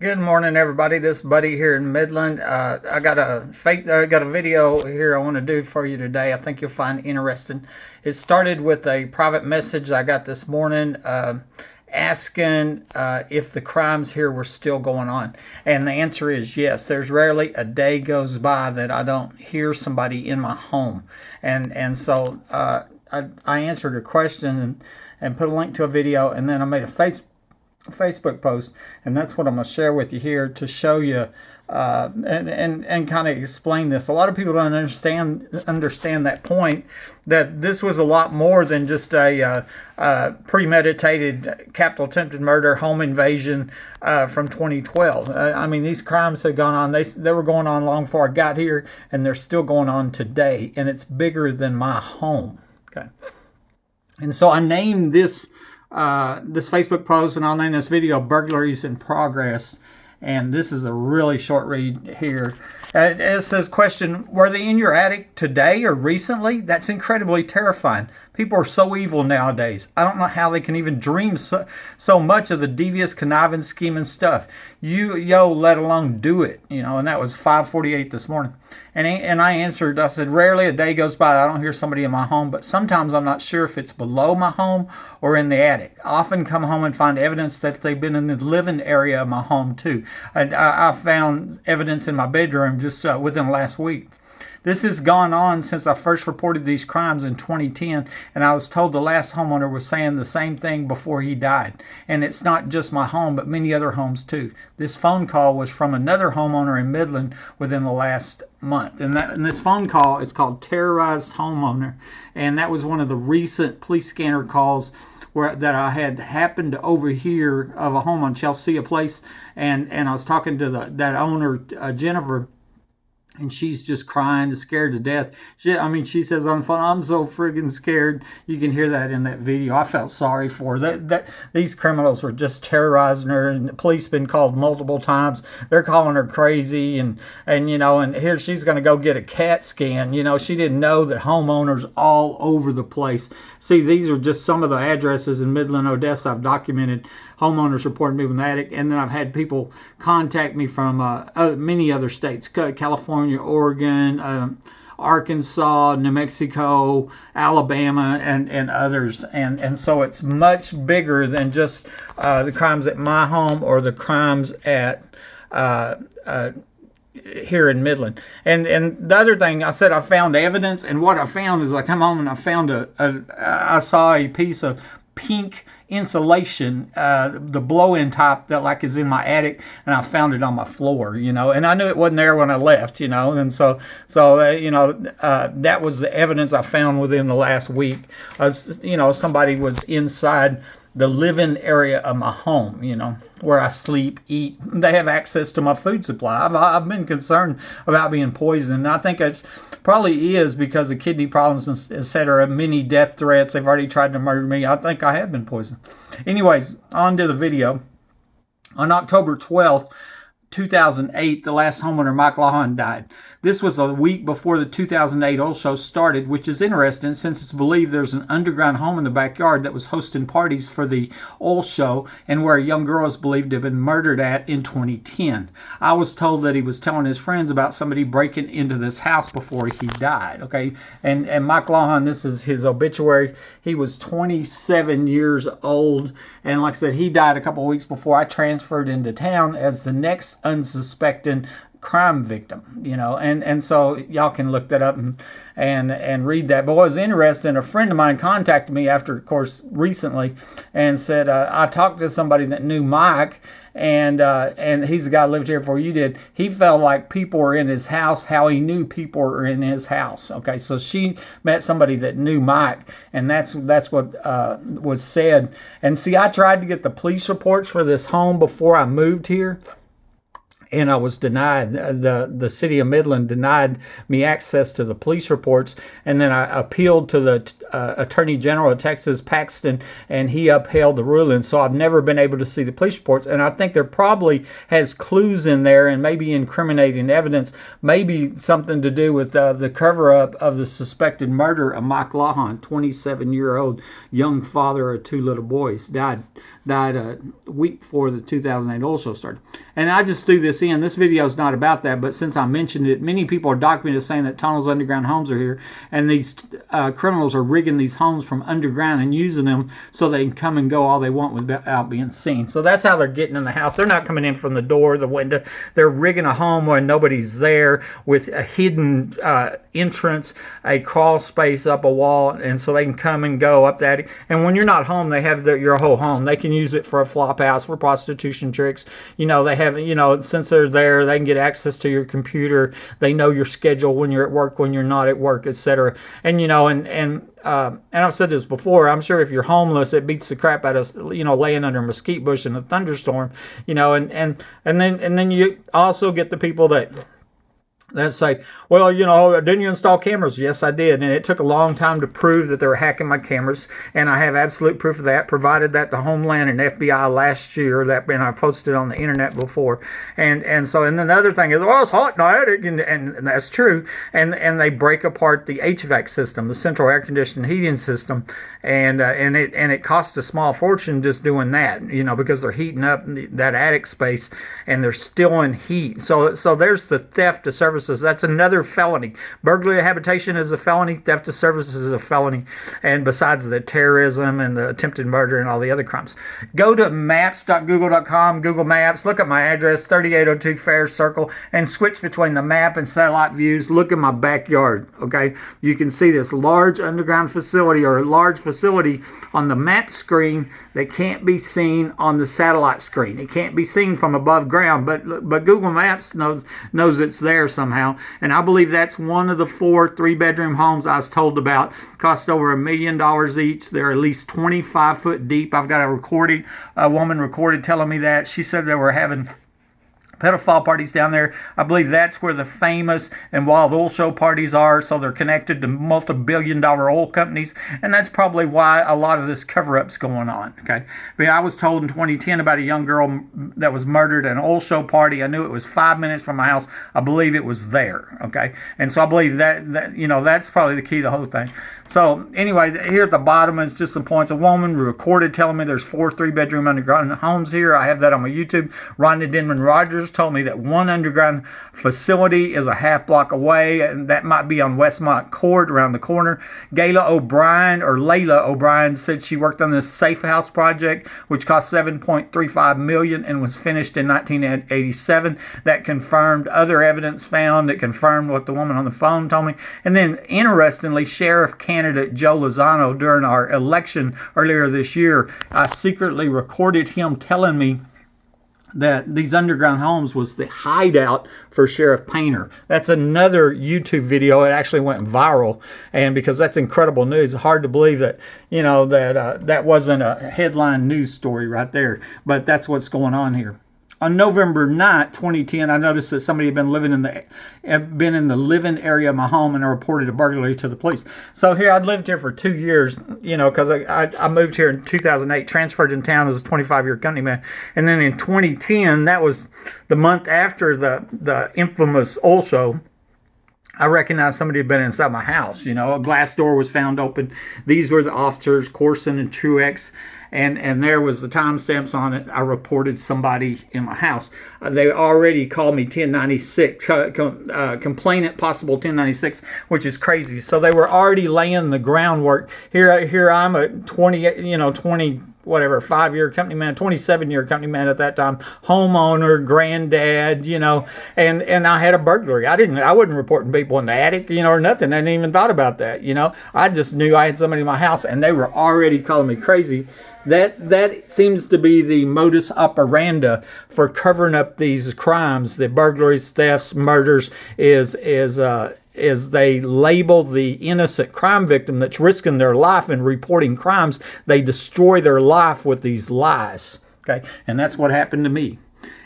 Good morning, everybody. This buddy here in Midland. I got a video here I want to do for you today. I think you'll find interesting. It started with a private message I got this morning, asking if the crimes here were still going on, and the answer is yes. There's rarely a day goes by that I don't hear somebody in my home, and so I answered a question and put a link to a video, and then I made a Facebook post, and that's what I'm going to share with you here to show you and kind of explain this. A lot of people don't understand that point, that this was a lot more than just a premeditated capital attempted murder home invasion from 2012. I mean, these crimes have gone on. They were going on long before I got here, and they're still going on today, and it's bigger than my home. Okay, and so I named this Facebook post, and I'll name this video "Burglaries in Progress." And this is a really short read here. It says, question, were they in your attic today or recently? That's incredibly terrifying. People are so evil nowadays. I don't know how they can even dream so much of the devious, conniving, scheming stuff. Let alone do it. And that was 5:48 this morning. And I answered, I said, rarely a day goes by I don't hear somebody in my home, but sometimes I'm not sure if it's below my home or in the attic. I often come home and find evidence that they've been in the living area of my home too. I found evidence in my bedroom just within the last week. This has gone on since I first reported these crimes in 2010, and I was told the last homeowner was saying the same thing before he died. And it's not just my home, but many other homes too. This phone call was from another homeowner in Midland within the last month. And this phone call is called Terrorized Homeowner, and that was one of the recent police scanner calls that I had happened to overhear of a home on Chelsea Place, and I was talking to that owner, Jennifer, and she's just crying and scared to death. She says on the phone, I'm so friggin' scared. You can hear that in that video. I felt sorry for her. That these criminals were just terrorizing her, and the police been called multiple times. They're calling her crazy, and here she's going to go get a CAT scan. She didn't know that homeowners all over the place. See, these are just some of the addresses in Midland, Odessa. I've documented homeowners reporting people in the attic, and then I've had people contact me from many other states: California, Oregon, Arkansas, New Mexico, Alabama, and others. And so it's much bigger than just the crimes at my home or the crimes at here in Midland. And the other thing I said, I found evidence, and what I found is I come home and I found I saw a piece of pink insulation, the blow-in top that is in my attic, and I found it on my floor, and I knew it wasn't there when I left, and so that was the evidence I found within the last week. Somebody was inside the living area of my home, where I sleep, eat. They have access to my food supply. I've been concerned about being poisoned. And I think it's probably is because of kidney problems, etc. Many death threats. They've already tried to murder me. I think I have been poisoned. Anyways, on to the video. On October 12th, 2008, the last homeowner, Mike Lawhon, died. This was a week before the 2008 oil show started, which is interesting since it's believed there's an underground home in the backyard that was hosting parties for the oil show and where a young girl is believed to have been murdered at in 2010. I was told that he was telling his friends about somebody breaking into this house before he died. Okay, and Mike Lawhon, this is his obituary. He was 27 years old, and like I said, he died a couple of weeks before I transferred into town as the next unsuspecting crime victim, and so y'all can look that up and read that. But what was interesting, a friend of mine contacted me after, of course, recently, and said, I talked to somebody that knew Mike, and he's the guy who lived here before you did. He felt like people were in his house, how he knew people were in his house. Okay, so she met somebody that knew Mike, and that's what was said. And see, I tried to get the police reports for this home before I moved here, and I was denied. The city of Midland denied me access to the police reports, and then I appealed to the Attorney General of Texas, Paxton, and he upheld the ruling. So I've never been able to see the police reports, and I think there probably has clues in there and maybe incriminating evidence, maybe something to do with the cover-up of the suspected murder of Mike Lawhon, 27-year-old young father of 2 little boys, died a week before the 2008 oil show started. And I just threw this in. This video is not about that, but since I mentioned it, many people are documented saying that tunnels, underground homes are here, and these criminals are rigging these homes from underground and using them so they can come and go all they want without being seen. So that's how they're getting in the house. They're not coming in from the door, the window. They're rigging a home where nobody's there with a hidden entrance, a crawl space up a wall, and so they can come and go up that. And when you're not home, they have your whole home. They can use it for a flop house, for prostitution tricks. You know, they have, you know, since they're there, they can get access to your computer. They know your schedule when you're at work, when you're not at work, etc. And, you know, and I've said this before, I'm sure if you're homeless, it beats the crap out of, you know, laying under a mesquite bush in a thunderstorm, you know, and then you also get the people that say, well, you know, didn't you install cameras? Yes, I did. And it took a long time to prove that they were hacking my cameras. And I have absolute proof of that. Provided that to Homeland and FBI last year. And I posted on the internet before. And then the other thing is, well, it's hot in the attic. And that's true. And they break apart the HVAC system, the central air conditioning heating system. And it costs a small fortune just doing that, you know, because they're heating up that attic space and they're still in heat. So there's the theft of services. That's another felony. Burglary of habitation is a felony. Theft of services is a felony. And besides the terrorism and the attempted murder and all the other crimes. Go to maps.google.com, Google Maps. Look at my address, 3802 Fair Circle, and switch between the map and satellite views. Look at my backyard, okay? You can see this large underground facility or a large facility on the map screen that can't be seen on the satellite screen. It can't be seen from above ground, but Google Maps knows it's there somehow. And I believe that's one of the 4 3-bedroom homes I was told about. Cost over $1 million each. They're at least 25 foot deep. I've got a woman recorded telling me that. She said they were having pedophile parties down there. I believe that's where the famous and wild oil show parties are, so they're connected to multi-billion-dollar oil companies, and that's probably why a lot of this cover-up's going on, okay? I mean, I was told in 2010 about a young girl that was murdered at an oil show party. I knew it was 5 minutes from my house. I believe it was there, okay? And so I believe that you know, that's probably the key to the whole thing. So anyway, here at the bottom is just some points. A woman recorded telling me there's 4 3-bedroom underground homes here. I have that on my YouTube. Rhonda Denman Rogers told me that one underground facility is a half block away, and that might be on Westmont Court around the corner. Layla O'Brien said she worked on this safe house project, which cost $7.35 million and was finished in 1987. That confirmed other evidence found. It confirmed what the woman on the phone told me. And then, interestingly, Sheriff candidate Joe Lozano, during our election earlier this year, I secretly recorded him telling me that these underground homes was the hideout for Sheriff Painter. That's another YouTube video. It actually went viral, and because that's incredible news. It's hard to believe that, you know, that wasn't a headline news story right there, but that's what's going on here. On November 9th, 2010, I noticed that somebody had been in the living area of my home, and I reported a burglary to the police. So here, I'd lived here for 2 years, you know, because I moved here in 2008, transferred in town as a 25-year company man. And then in 2010, that was the month after the infamous oil show, I recognized somebody had been inside my house. You know, a glass door was found open. These were the officers, Corson and Truex. And there was the timestamps on it. I reported somebody in my house. They already called me 1096, complainant possible 1096, which is crazy. So they were already laying the groundwork. Here I'm a 5-year company man, 27-year company man at that time, homeowner, granddad, you know, and I had a burglary. I wasn't reporting people in the attic, you know, or nothing. I hadn't even thought about that, you know. I just knew I had somebody in my house, and they were already calling me crazy. That seems to be the modus operandi for covering up these crimes, the burglaries, thefts, murders, is they label the innocent crime victim that's risking their life and reporting crimes. They destroy their life with these lies. Okay, and that's what happened to me.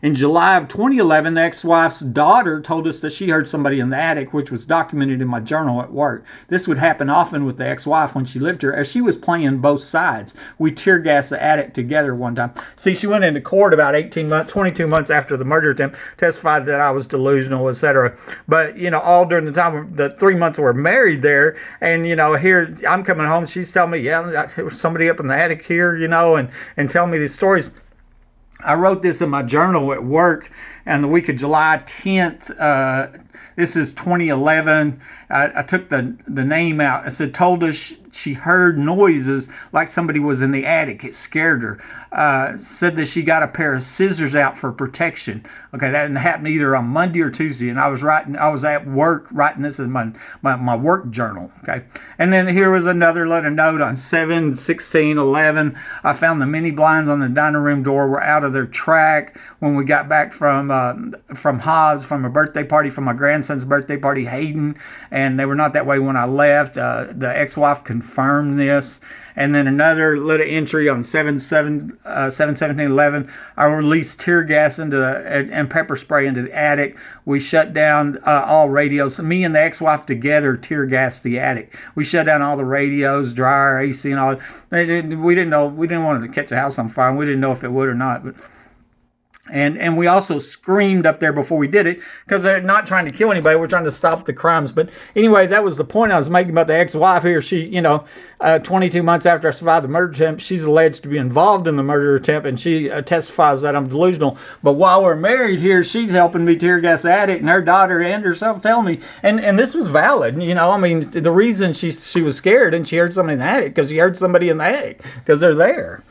In July of 2011, the ex-wife's daughter told us that she heard somebody in the attic, which was documented in my journal at work. This would happen often with the ex-wife when she lived here, as she was playing both sides. We tear gassed the attic together one time. See, she went into court about 22 months after the murder attempt, testified that I was delusional, etc. But, all during the time, the 3 months we were married there, and, here I'm coming home, she's telling me, yeah, there was somebody up in the attic here, and telling me these stories. I wrote this in my journal at work on the week of July 10th. This is 2011. I took the name out. I said, told us she heard noises like somebody was in the attic. It scared her. Said that she got a pair of scissors out for protection. Okay, that didn't happen either on Monday or Tuesday. And I was at work writing this in my work journal. Okay. And then here was another little note on 7/16/11. I found the mini blinds on the dining room door were out of their track when we got back from Hobbs, from a birthday party, from my grandson's birthday party, Hayden. And they were not that way when I left. The ex-wife confirmed this. And then another little entry on 7/17/11. I released tear gas and pepper spray into the attic. We shut down all radios. Me and the ex-wife together tear gassed the attic. We shut down all the radios, dryer, AC, and all. We didn't know. We didn't want to catch the house on fire. And we didn't know if it would or not. But And we also screamed up there before we did it, because they're not trying to kill anybody. We're trying to stop the crimes. But anyway, that was the point I was making about the ex-wife here. She, 22 months after I survived the murder attempt, she's alleged to be involved in the murder attempt, and she testifies that I'm delusional. But while we're married here, she's helping me tear gas the attic, and her daughter and herself tell me. And this was valid. The reason she was scared and she heard somebody in the attic, because she heard somebody in the attic, because they're there.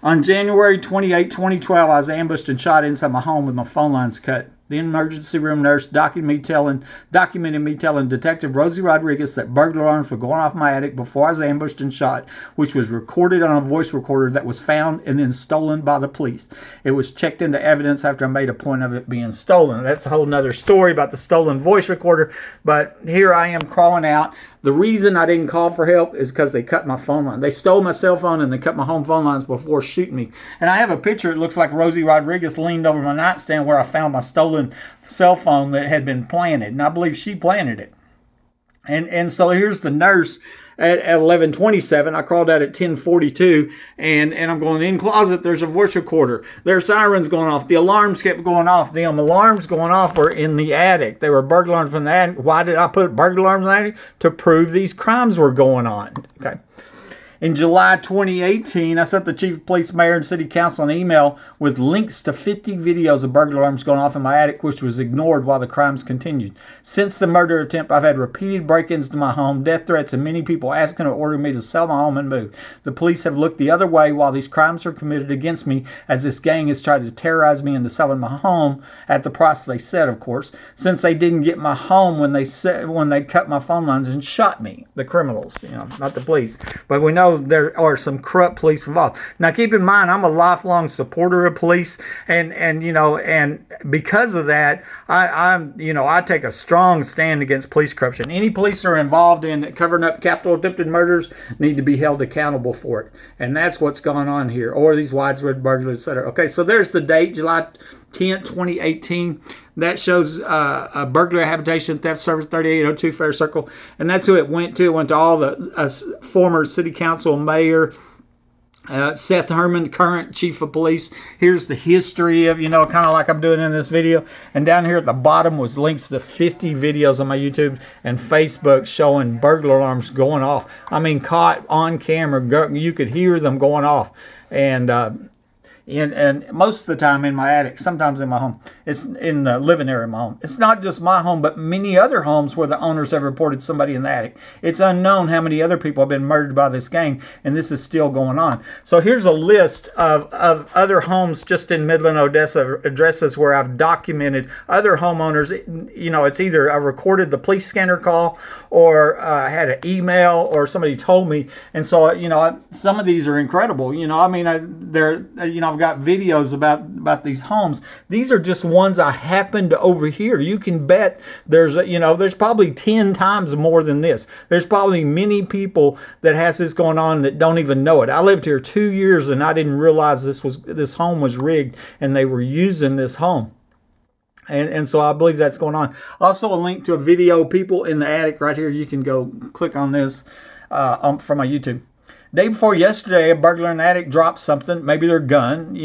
On January 28, 2012, I was ambushed and shot inside my home with my phone lines cut. The emergency room nurse documented me telling Detective Rosie Rodriguez that burglar alarms were going off my attic before I was ambushed and shot, which was recorded on a voice recorder that was found and then stolen by the police. It was checked into evidence after I made a point of it being stolen. That's a whole nother story about the stolen voice recorder, but here I am crawling out. The reason I didn't call for help is because they cut my phone line. They stole my cell phone and they cut my home phone lines before shooting me. And I have a picture. It looks like Rosie Rodriguez leaned over my nightstand where I found my stolen cell phone that had been planted. And I believe she planted it. And so here's the nurse at 11:27. I crawled out at 10:42, and I'm going in closet. There's a voice recorder. There are sirens going off. The alarms kept going off. The alarms going off were in the attic. They were burglar alarms from the attic. Why did I put burglar alarms in the attic? To prove these crimes were going on. Okay. In July 2018, I sent the chief of police, mayor, and city council an email with links to 50 videos of burglar alarms going off in my attic, which was ignored while the crimes continued. Since the murder attempt, I've had repeated break-ins to my home, death threats, and many people asking or ordering me to sell my home and move. The police have looked the other way while these crimes are committed against me, as this gang has tried to terrorize me into selling my home at the price they said, of course, since they didn't get my home when they cut my phone lines and shot me, the criminals, not the police. But we know there are some corrupt police involved. Now, keep in mind, I'm a lifelong supporter of police, and because of that, I take a strong stand against police corruption. Any police who are involved in covering up capital attempted murders need to be held accountable for it, and that's what's going on here, or these widespread burglaries, etc. Okay, so there's the date, July 10th, 2018. That shows a burglary, habitation, theft service, 3802 Fair Circle. And that's who it went to. It went to all the former city council, mayor, Seth Herman, current chief of police. Here's the history of, kind of like I'm doing in this video. And down here at the bottom was links to 50 videos on my YouTube and Facebook showing burglar alarms going off. I mean, caught on camera. You could hear them going off. And most of the time in my attic, sometimes in my home. It's in the living area of my home. It's not just my home, but many other homes where the owners have reported somebody in the attic. It's unknown how many other people have been murdered by this gang, and this is still going on. So here's a list of other homes just in Midland, Odessa, addresses where I've documented other homeowners. It's either I recorded the police scanner call, or I had an email, or somebody told me. And so, some of these are incredible. I've I've got videos about these homes. These are just ones I happened to overhear. You can bet there's probably 10 times more than this. There's probably many people that has this going on that don't even know it. I lived here 2 years and I didn't realize this home was rigged and they were using this home. And so I believe that's going on. Also, a link to a video, people in the attic right here. You can go click on this from my YouTube. Day before yesterday, a burglar in the attic dropped something, maybe their gun,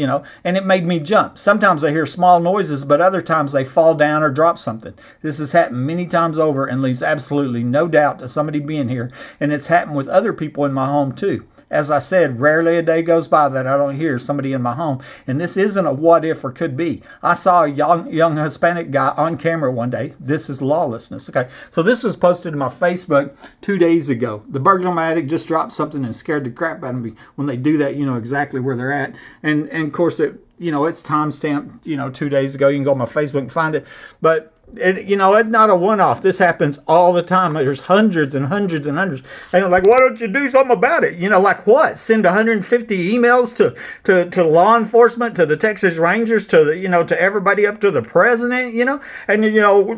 and it made me jump. Sometimes I hear small noises, but other times they fall down or drop something. This has happened many times over and leaves absolutely no doubt to somebody being here. And it's happened with other people in my home too. As I said, rarely a day goes by that I don't hear somebody in my home. And this isn't a what if or could be. I saw a young Hispanic guy on camera one day. This is lawlessness. Okay, so this was posted to my Facebook 2 days ago. The burglar in my attic just dropped something and scared the crap out of me. When they do that, you know exactly where they're at. And of course, it's timestamped, 2 days ago. You can go on my Facebook and find it. But it's not a one-off. This happens all the time. There's hundreds and hundreds and hundreds. And like, why don't you do something about it? Like what? Send 150 emails to law enforcement, to the Texas Rangers, to everybody up to the president, And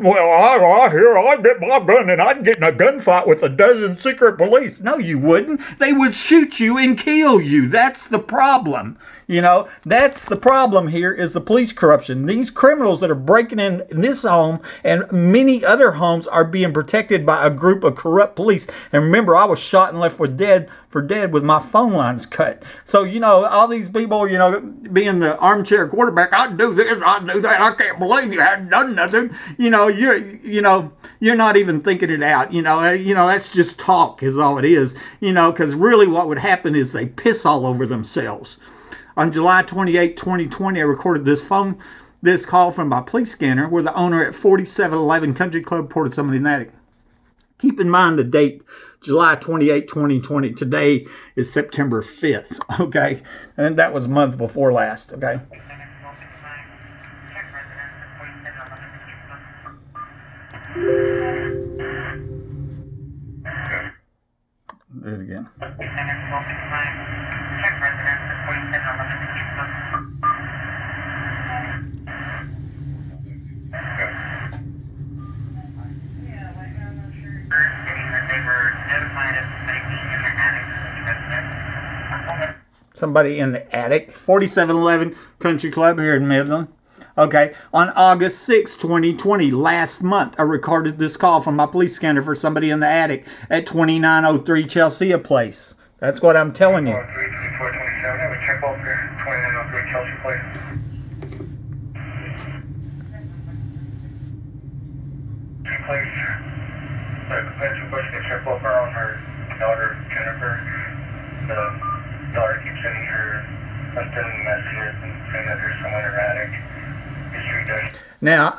well, I'd get my gun and I'd get in a gunfight with a dozen secret police. No, you wouldn't. They would shoot you and kill you. That's the problem. That's the problem here, is the police corruption. These criminals that are breaking in this home and many other homes are being protected by a group of corrupt police. And remember, I was shot and left for dead with my phone lines cut. So, all these people, being the armchair quarterback, I do this, I do that, I can't believe you hadn't done nothing. You're not even thinking it out. That's just talk is all it is. Because really what would happen is they piss all over themselves. On July 28, 2020, I recorded this call from my police scanner where the owner at 4711 Country Club reported somebody in the attic. Keep in mind the date, July 28, 2020. Today is September 5th, okay? And that was a month before last, okay? Do it again. Somebody in the attic. 4711 Country Club here in Midland. Okay, on August 6, 2020, last month, I recorded this call from my police scanner for somebody in the attic at 2903 Chelsea Place. That's what I'm telling you. 32427, have a check off here, 2903 Chelsea Place. Place, the potential question to check off her on her daughter, Jennifer. The daughter keeps sending messages and saying that there's someone in her attic. Now,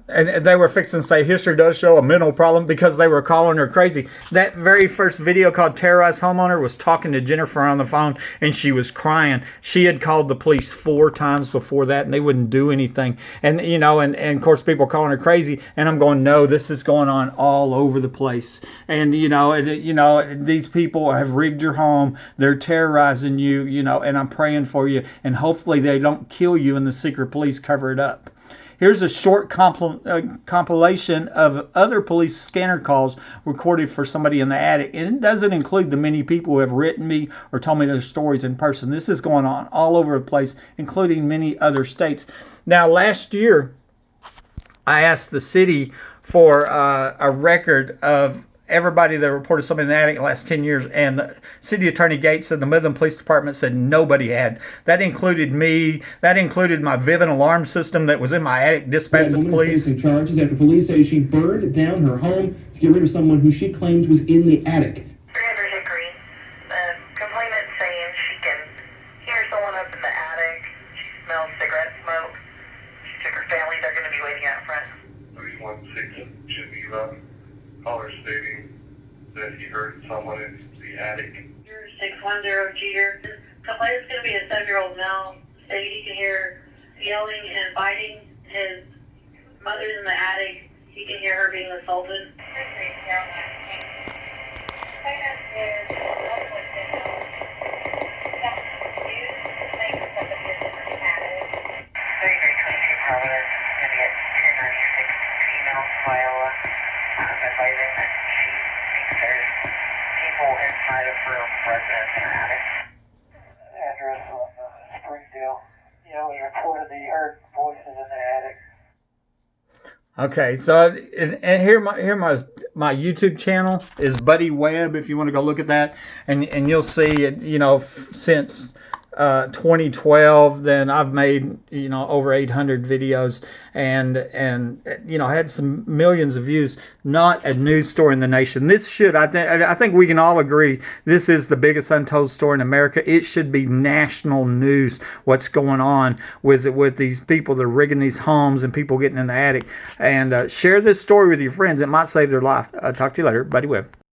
and they were fixing to say history does show a mental problem because they were calling her crazy. That very first video called Terrorized Homeowner was talking to Jennifer on the phone and she was crying. She had called the police 4 times before that and they wouldn't do anything. And, and of course people are calling her crazy. And I'm going, no, this is going on all over the place. And, these people have rigged your home. They're terrorizing you, and I'm praying for you. And hopefully they don't kill you and the secret police cover it up. Here's a short compilation of other police scanner calls recorded for somebody in the attic. And it doesn't include the many people who have written me or told me their stories in person. This is going on all over the place, including many other states. Now, last year, I asked the city for a record of everybody that reported something in the attic in the last 10 years, and the city attorney Gates and the Midland Police Department said nobody had. That included me. That included my Vivint alarm system that was in my attic dispatched to police. Facing charges after police say she burned down her home to get rid of someone who she claimed was in the attic. 300 Hickory. The complainant saying she can hear someone up in the attic. She smells cigarette smoke. She took her family. They're going to be waiting out front. 316 Geneva. Caller stating that he heard someone in the attic. 610 Jeter. Complainant's going to be a 7-year-old male. Saying he can hear yelling and biting. His mother's in the attic. He can hear her being assaulted. Complainant is Okay, so and here my YouTube channel is Buddy Webb. If you want to go look at that, and you'll see it. You know, since 2012, then I've made over 800 videos, and had some millions of views. Not a news story in the nation. This should I think we can all agree this is the biggest untold story in America. It should be national news. What's going on with these people that are rigging these homes and people getting in the attic? And share this story with your friends. It might save their life. Talk to you later, Buddy Webb.